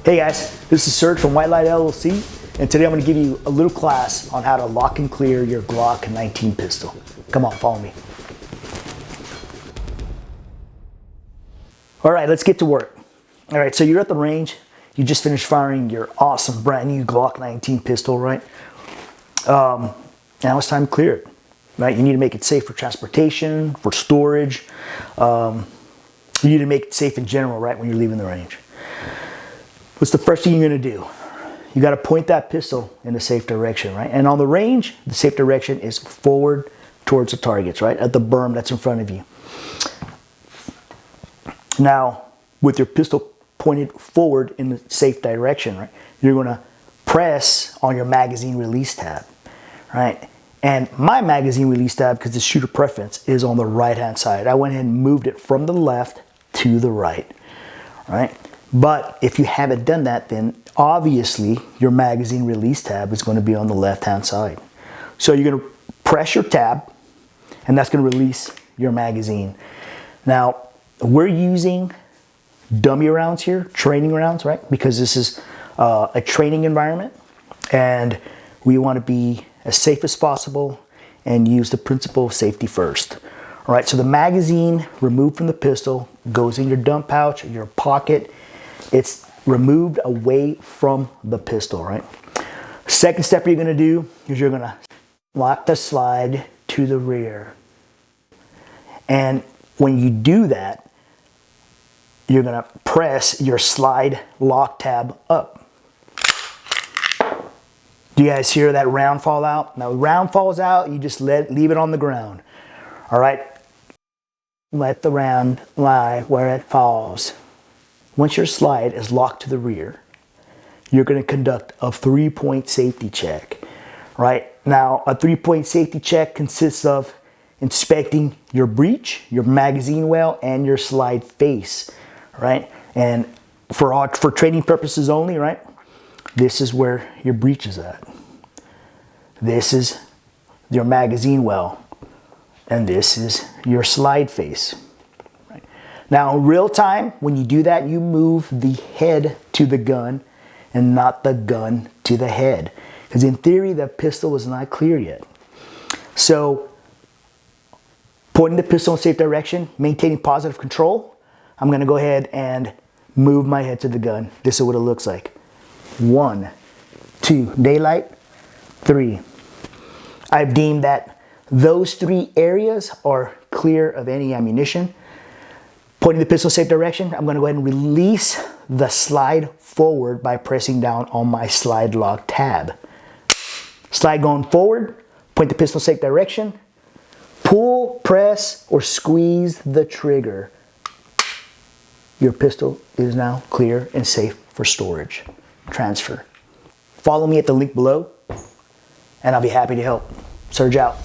Hey guys, this is Serg from White Light LLC, and today I'm going to give you a little class on how to lock and clear your Glock 19 pistol. Come on, follow me. All right, let's get to work. All right, so you're at the range. You just finished firing your awesome brand new Glock 19 pistol, right? Now it's time to clear it, right? You need to make it safe for transportation, for storage. You need to make it safe in general, right, when you're leaving the range. What's the first thing you're gonna do? You gotta point that pistol in a safe direction, right? And on the range, the safe direction is forward towards the targets, right? At the berm that's in front of you. Now, with your pistol pointed forward in the safe direction, right? You're gonna press on your magazine release tab, right? And my magazine release tab, because the shooter preference, is on the right-hand side. I went ahead and moved it from the left to the right, right? But if you haven't done that, then obviously your magazine release tab is going to be on the left-hand side. So you're going to press your tab, and that's going to release your magazine. Now, we're using dummy rounds here, training rounds, right? Because this is a training environment, and we want to be as safe as possible and use the principle of safety first. All right, so the magazine removed from the pistol goes in your dump pouch, your pocket. It's removed away from the pistol, right? Second step you're gonna do is you're gonna lock the slide to the rear. And when you do that, you're gonna press your slide lock tab up. Do you guys hear that round fall out? Now, the round falls out, you just leave it on the ground. All right? Let the round lie where it falls. Once your slide is locked to the rear, you're going to conduct a 3-point safety check, right? Now, a 3-point safety check consists of inspecting your breech, your magazine well, and your slide face, right? And for training purposes only, right? This is where your breech is at. This is your magazine well, and this is your slide face. Now, in real time, when you do that, you move the head to the gun and not the gun to the head. Because in theory, the pistol is not clear yet. So, pointing the pistol in safe direction, maintaining positive control, I'm going to go ahead and move my head to the gun. This is what it looks like. 1, 2, daylight, 3. I've deemed that those 3 areas are clear of any ammunition. Pointing the pistol in safe direction, I'm going to go ahead and release the slide forward by pressing down on my slide lock tab. Slide going forward, point the pistol in safe direction, pull, press, or squeeze the trigger. Your pistol is now clear and safe for storage. Transfer. Follow me at the link below, and I'll be happy to help. Serg out.